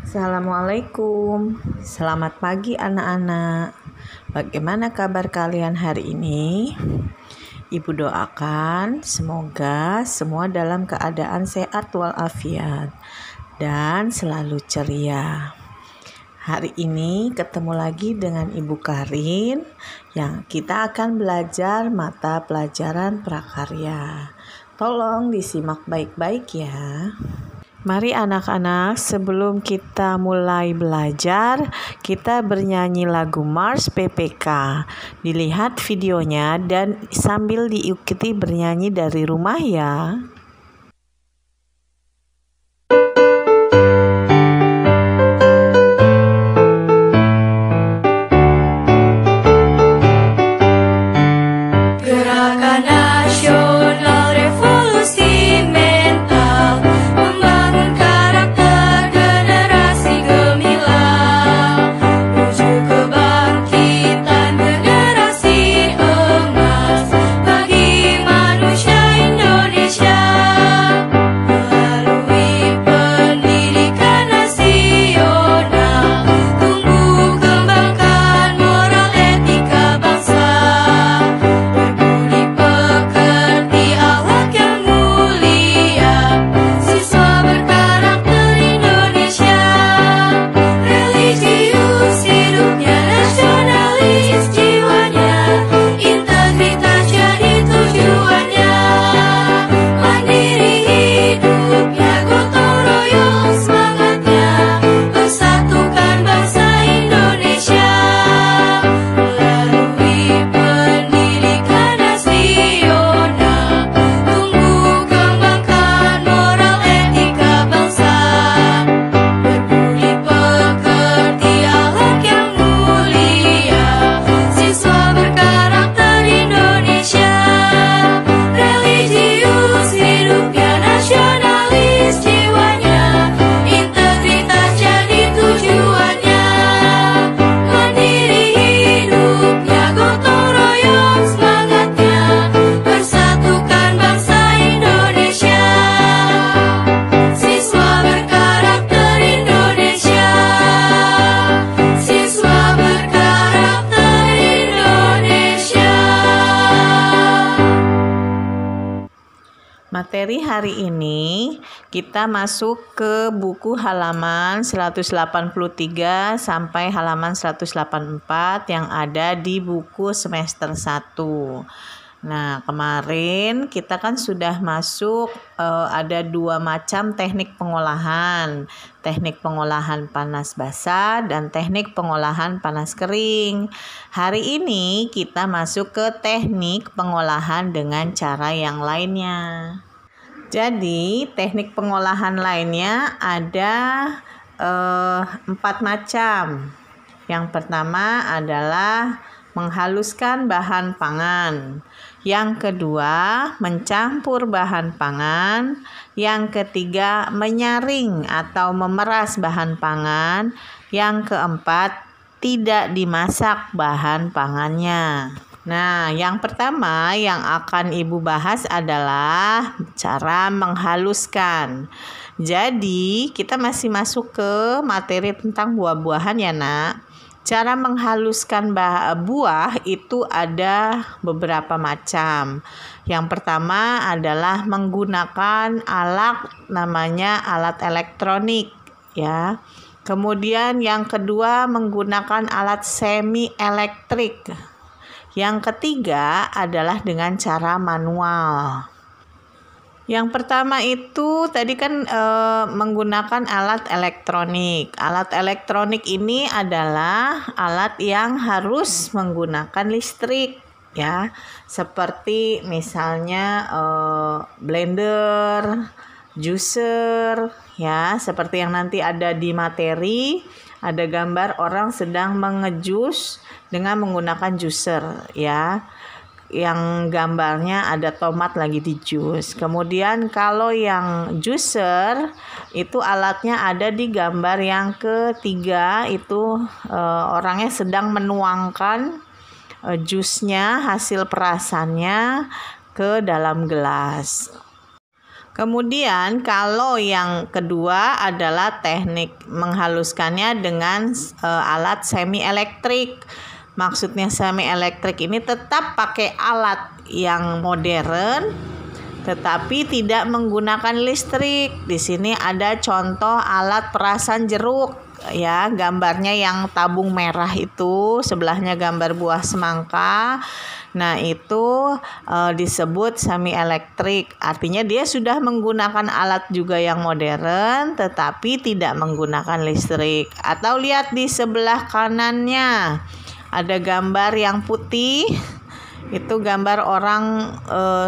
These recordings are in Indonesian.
Assalamualaikum, selamat pagi anak-anak. Bagaimana kabar kalian hari ini? Ibu doakan semoga semua dalam keadaan sehat walafiat dan selalu ceria. Hari ini ketemu lagi dengan Ibu Karin yang kita akan belajar mata pelajaran prakarya. Tolong disimak baik-baik ya. Mari anak-anak, sebelum kita mulai belajar, kita bernyanyi lagu Mars PPK. Dilihat videonya dan sambil diikuti bernyanyi dari rumah ya. Gerakan Nasional Revolusi Mental membangun karakter generasi gemilang, menuju kebangkitan generasi emas bagi manusia Indonesia. Melalui pendidikan nasional, tumbuh kembangkan moral etika bangsa. Pekerti akhlak yang mulia, siswa berkarakter Indonesia. Religius hidupnya, nasionalis jiwanya, integritas jadi tujuannya. Mandiri hidupnya, gotong royong semangatnya, persatukan bangsa Indonesia. Melalui pendidikan nasional, tumbuh kembangkan moral etika bangsa. Berbudi pekerti akhlak yang mulia, siswa berkarakter Indonesia. Religius hidupnya, nasionalis jiwanya, integritas jadi tujuannya. Mandiri hidupnya, gotong royong semangatnya, persatukan bangsa Indonesia. Siswa berkarakter Indonesia, siswa berkarakter Indonesia. Materi hari ini kita masuk ke buku halaman 183 sampai halaman 184 yang ada di buku semester 1. Nah, kemarin kita kan sudah masuk ada 2 macam teknik pengolahan. Teknik pengolahan panas basah dan teknik pengolahan panas kering. Hari ini kita masuk ke teknik pengolahan dengan cara yang lainnya. Jadi, teknik pengolahan lainnya ada 4 macam. Yang pertama adalah menghaluskan bahan pangan. Yang kedua, mencampur bahan pangan. Yang ketiga, menyaring atau memeras bahan pangan. Yang keempat, tidak dimasak bahan pangannya. Nah, yang pertama yang akan Ibu bahas adalah cara menghaluskan. Jadi, kita masih masuk ke materi tentang buah-buahan ya, Nak. Cara menghaluskan buah itu ada beberapa macam. Yang pertama adalah menggunakan alat namanya alat elektronik, ya. Kemudian yang kedua menggunakan alat semi elektrik. Yang ketiga adalah dengan cara manual. Yang pertama itu tadi kan menggunakan alat elektronik. Alat elektronik ini adalah alat yang harus menggunakan listrik, ya. Seperti misalnya blender, juicer, ya, seperti yang nanti ada di materi, ada gambar orang sedang mengejus dengan menggunakan juicer, ya. Yang gambarnya ada tomat lagi di jus. Kemudian kalau yang juicer itu alatnya ada di gambar yang ketiga, itu orangnya sedang menuangkan jusnya, hasil perasannya ke dalam gelas. Kemudian kalau yang kedua adalah teknik menghaluskannya dengan alat semi elektrik. Maksudnya semi elektrik ini tetap pakai alat yang modern tetapi tidak menggunakan listrik. Di sini ada contoh alat perasan jeruk ya, gambarnya yang tabung merah itu, sebelahnya gambar buah semangka. Nah, itu disebut semi elektrik. Artinya dia sudah menggunakan alat juga yang modern tetapi tidak menggunakan listrik. Atau lihat di sebelah kanannya ada gambar yang putih. Itu gambar orang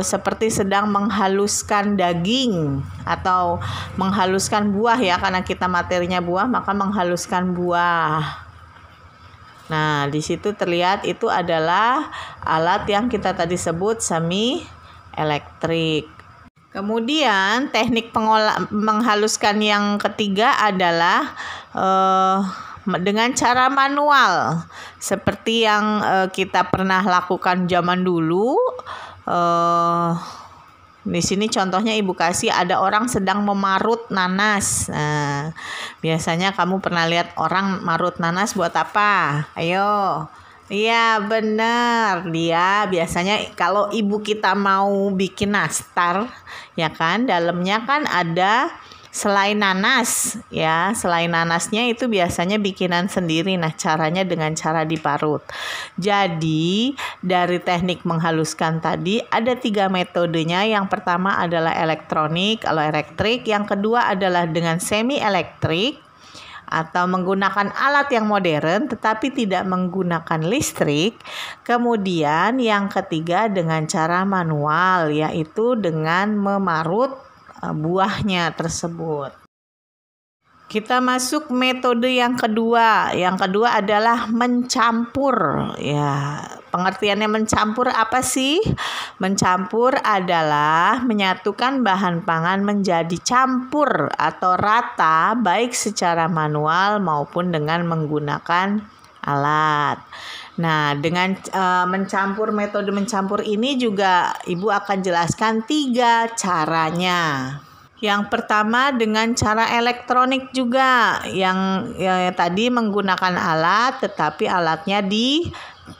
seperti sedang menghaluskan daging atau menghaluskan buah ya, karena kita materinya buah maka menghaluskan buah. Nah, di situ terlihat itu adalah alat yang kita tadi sebut semi elektrik. Kemudian teknik menghaluskan yang ketiga adalah dengan cara manual, seperti yang kita pernah lakukan zaman dulu. Di sini contohnya Ibu kasih ada orang sedang memarut nanas. Nah, biasanya kamu pernah lihat orang marut nanas buat apa? Ayo. Iya benar, dia biasanya kalau ibu kita mau bikin nastar ya kan, dalamnya kan ada selai nanas ya, selai nanasnya itu biasanya bikinan sendiri. Nah, caranya dengan cara diparut. Jadi dari teknik menghaluskan tadi ada 3 metodenya. Yang pertama adalah elektronik atau elektrik, yang kedua adalah dengan semi elektrik atau menggunakan alat yang modern tetapi tidak menggunakan listrik. Kemudian yang ketiga dengan cara manual, yaitu dengan memarut buahnya tersebut. Kita masuk metode yang kedua. Yang kedua adalah mencampur. Ya, pengertiannya mencampur apa sih? Mencampur adalah menyatukan bahan pangan menjadi campur atau rata, baik secara manual maupun dengan menggunakan alat. Nah, dengan metode mencampur ini juga Ibu akan jelaskan 3 caranya. Yang pertama dengan cara elektronik juga, yang tadi menggunakan alat tetapi alatnya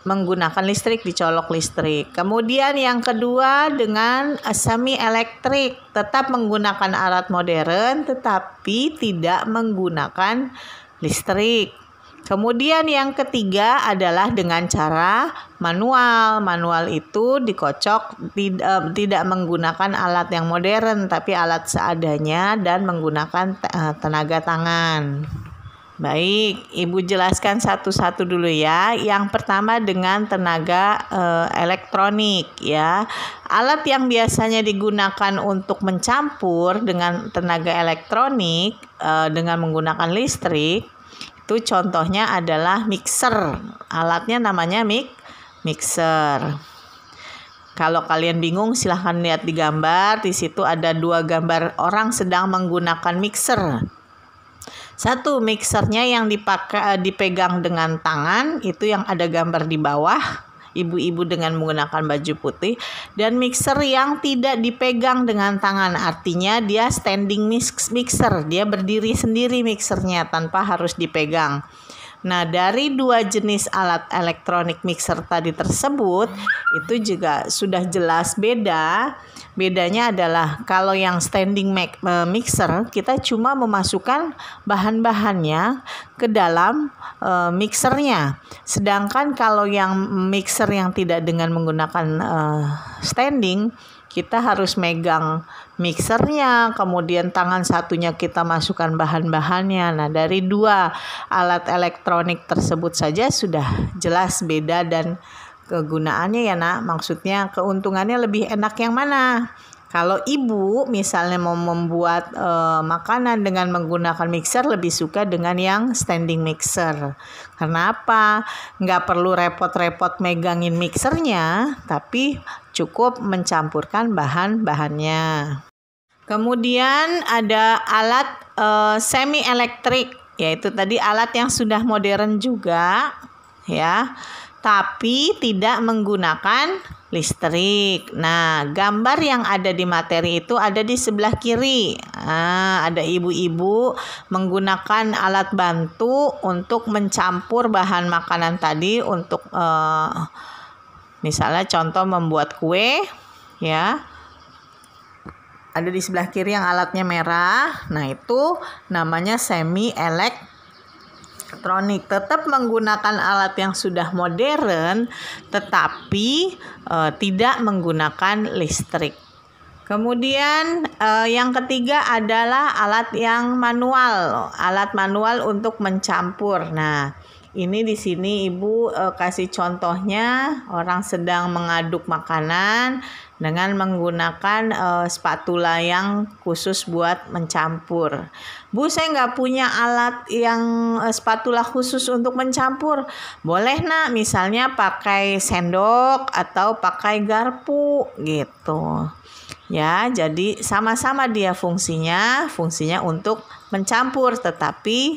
menggunakan listrik, dicolok listrik. Kemudian yang kedua dengan semi elektrik, tetap menggunakan alat modern tetapi tidak menggunakan listrik. Kemudian yang ketiga adalah dengan cara manual. Manual itu dikocok, tidak menggunakan alat yang modern tapi alat seadanya dan menggunakan tenaga tangan. Baik, Ibu jelaskan satu-satu dulu ya. Yang pertama dengan tenaga elektronik ya. Alat yang biasanya digunakan untuk mencampur dengan tenaga elektronik dengan menggunakan listrik, itu contohnya adalah mixer. Alatnya namanya mixer. Kalau kalian bingung silahkan lihat di gambar. Di situ ada 2 gambar orang sedang menggunakan mixer. Satu, mixernya yang dipegang dengan tangan, itu yang ada gambar di bawah, ibu-ibu dengan menggunakan baju putih. Dan mixer yang tidak dipegang dengan tangan, artinya dia standing mixer, dia berdiri sendiri mixernya tanpa harus dipegang. Nah, dari 2 jenis alat elektronik mixer tadi tersebut itu juga sudah jelas beda. Bedanya adalah kalau yang standing mixer kita cuma memasukkan bahan-bahannya ke dalam mixernya. Sedangkan kalau yang mixer yang tidak dengan menggunakan standing, kita harus megang mixernya, kemudian tangan satunya kita masukkan bahan-bahannya. Nah, dari 2 alat elektronik tersebut saja sudah jelas beda dan kegunaannya ya nak. Maksudnya keuntungannya lebih enak yang mana? Kalau ibu misalnya mau membuat makanan dengan menggunakan mixer, lebih suka dengan yang standing mixer. Karena apa? Nggak perlu repot-repot megangin mixernya, tapi cukup mencampurkan bahan-bahannya. Kemudian ada alat semi elektrik, yaitu tadi alat yang sudah modern juga ya, tapi tidak menggunakan listrik. Nah, gambar yang ada di materi itu ada di sebelah kiri. Ada ibu-ibu menggunakan alat bantu untuk mencampur bahan makanan tadi untuk misalnya contoh membuat kue, ya. Ada di sebelah kiri yang alatnya merah. Nah, itu namanya semi elektronik. Tetap menggunakan alat yang sudah modern, tetapi tidak menggunakan listrik. Kemudian yang ketiga adalah alat yang manual. Alat manual untuk mencampur. Nah, ini di sini Ibu kasih contohnya orang sedang mengaduk makanan dengan menggunakan spatula yang khusus buat mencampur. Bu, saya nggak punya alat yang spatula khusus untuk mencampur. Boleh nak, misalnya pakai sendok atau pakai garpu gitu. Ya, jadi sama-sama dia fungsinya untuk mencampur, tetapi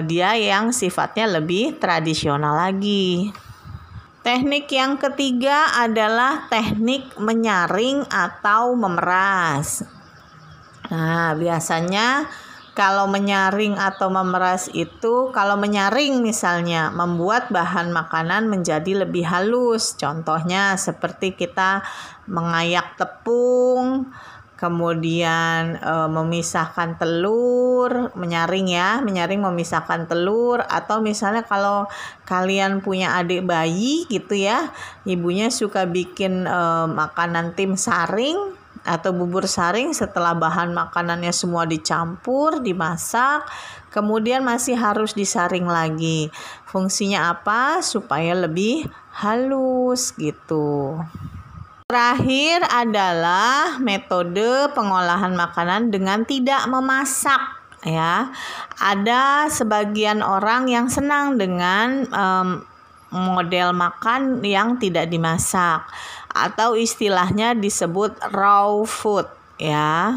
dia yang sifatnya lebih tradisional lagi. Teknik yang ketiga adalah teknik menyaring atau memeras. Nah, biasanya kalau menyaring atau memeras itu, kalau menyaring misalnya membuat bahan makanan menjadi lebih halus. Contohnya seperti kita mengayak tepung, kemudian memisahkan telur, menyaring memisahkan telur, atau misalnya kalau kalian punya adik bayi gitu ya, ibunya suka bikin makanan tim saring atau bubur saring. Setelah bahan makanannya semua dicampur, dimasak, kemudian masih harus disaring lagi. Fungsinya apa? Supaya lebih halus gitu. Terakhir adalah metode pengolahan makanan dengan tidak memasak, ya. Ada sebagian orang yang senang dengan model makan yang tidak dimasak, atau istilahnya disebut raw food, ya.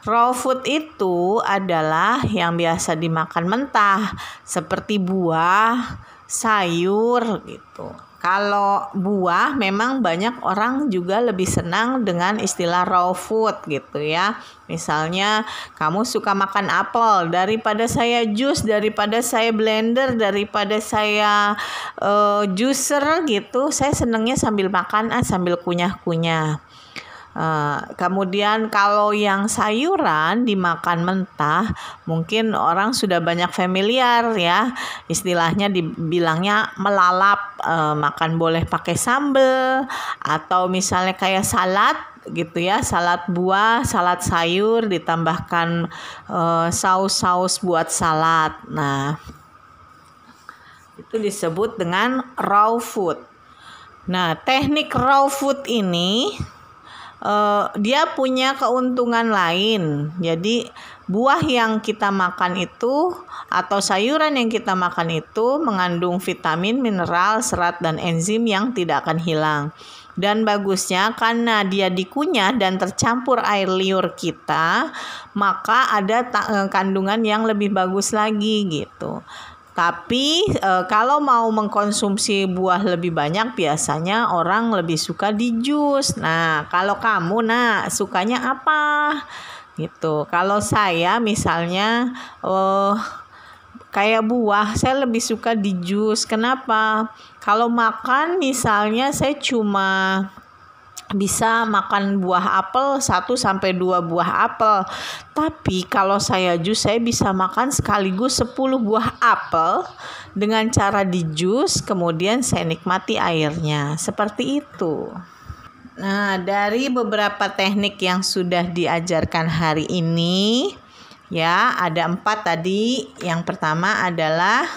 Raw food itu adalah yang biasa dimakan mentah, seperti buah, sayur gitu. Kalau buah memang banyak orang juga lebih senang dengan istilah raw food gitu ya. Misalnya kamu suka makan apel, daripada saya jus, daripada saya blender, daripada saya juicer gitu, saya senangnya sambil makan sambil kunyah-kunyah. Kemudian kalau yang sayuran dimakan mentah, mungkin orang sudah banyak familiar ya, istilahnya dibilangnya melalap, makan boleh pakai sambal, atau misalnya kayak salad gitu ya, salad buah, salad sayur ditambahkan saus-saus buat salad. Nah, itu disebut dengan raw food. Nah, teknik raw food ini dia punya keuntungan lain. Jadi buah yang kita makan itu atau sayuran yang kita makan itu mengandung vitamin, mineral, serat, dan enzim yang tidak akan hilang. Dan bagusnya karena dia dikunyah dan tercampur air liur kita, maka ada kandungan yang lebih bagus lagi gitu. Tapi kalau mau mengkonsumsi buah lebih banyak, biasanya orang lebih suka di jus. Nah, kalau kamu sukanya apa? Gitu. Kalau saya misalnya kayak buah, saya lebih suka di jus. Kenapa? Kalau makan misalnya saya cuma bisa makan buah apel 1-2 buah apel. Tapi kalau saya jus, saya bisa makan sekaligus 10 buah apel dengan cara di jus, kemudian saya nikmati airnya. Seperti itu. Nah, dari beberapa teknik yang sudah diajarkan hari ini, ya, ada 4 tadi. Yang pertama adalah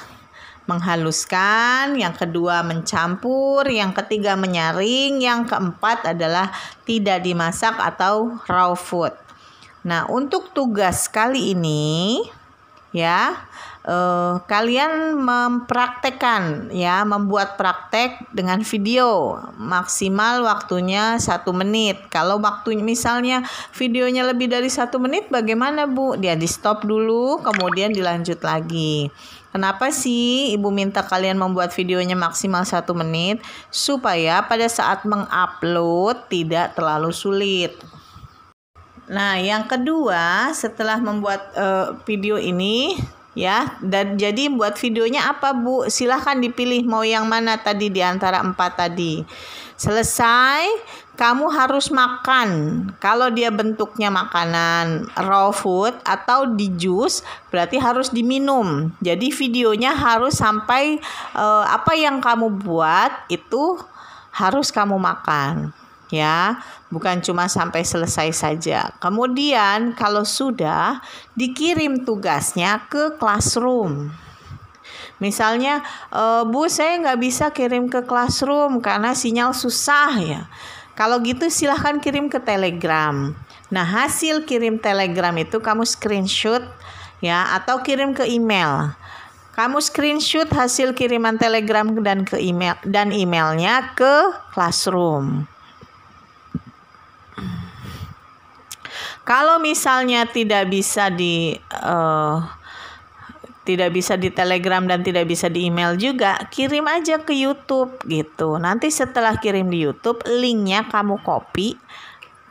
menghaluskan, yang kedua mencampur, yang ketiga menyaring, yang keempat adalah tidak dimasak atau raw food. Nah, untuk tugas kali ini ya. Kalian mempraktekkan ya, membuat praktek dengan video, maksimal waktunya 1 menit. Kalau waktunya misalnya videonya lebih dari 1 menit, bagaimana Bu? Dia di stop dulu, kemudian dilanjut lagi. Kenapa sih Ibu minta kalian membuat videonya maksimal 1 menit? Supaya pada saat mengupload tidak terlalu sulit. Nah, yang kedua, setelah membuat video ini ya, dan jadi buat videonya apa Bu? Silahkan dipilih mau yang mana tadi di antara 4 tadi. Selesai, kamu harus makan. Kalau dia bentuknya makanan raw food atau di jus, berarti harus diminum. Jadi videonya harus sampai apa yang kamu buat itu harus kamu makan. Ya, bukan cuma sampai selesai saja. Kemudian kalau sudah dikirim tugasnya ke classroom. Misalnya, Bu saya nggak bisa kirim ke classroom karena sinyal susah ya. Kalau gitu silahkan kirim ke Telegram. Nah, hasil kirim Telegram itu kamu screenshot ya, atau kirim ke email. Kamu screenshot hasil kiriman Telegram dan ke email dan emailnya ke classroom. Kalau misalnya tidak bisa di Telegram dan tidak bisa di email juga, kirim aja ke YouTube gitu. Nanti setelah kirim di YouTube, linknya kamu copy.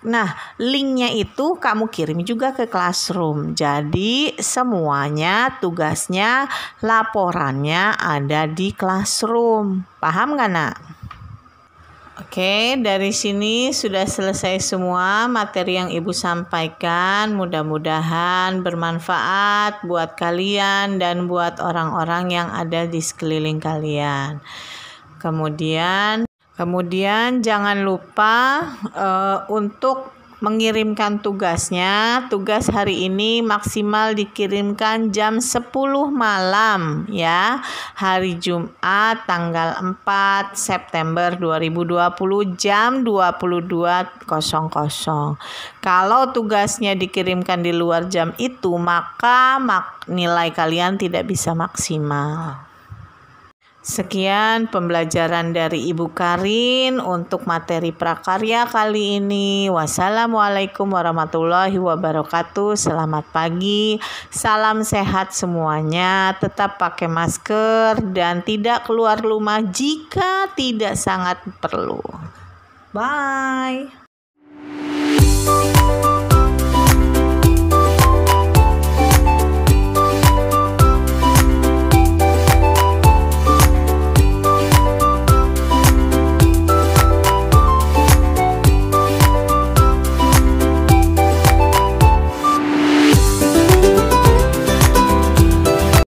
Nah, linknya itu kamu kirim juga ke classroom. Jadi semuanya, tugasnya, laporannya ada di classroom. Paham nggak Nak? Oke, dari sini sudah selesai semua materi yang Ibu sampaikan. Mudah-mudahan bermanfaat buat kalian dan buat orang-orang yang ada di sekeliling kalian. Kemudian jangan lupa untuk mengirimkan tugasnya. Tugas hari ini maksimal dikirimkan jam 10 malam ya. Hari Jumat tanggal 4 September 2020 jam 22.00. Kalau tugasnya dikirimkan di luar jam itu, maka nilai kalian tidak bisa maksimal. Sekian pembelajaran dari Ibu Karin untuk materi prakarya kali ini. Wassalamualaikum warahmatullahi wabarakatuh. Selamat pagi, salam sehat semuanya. Tetap pakai masker dan tidak keluar rumah jika tidak sangat perlu. Bye.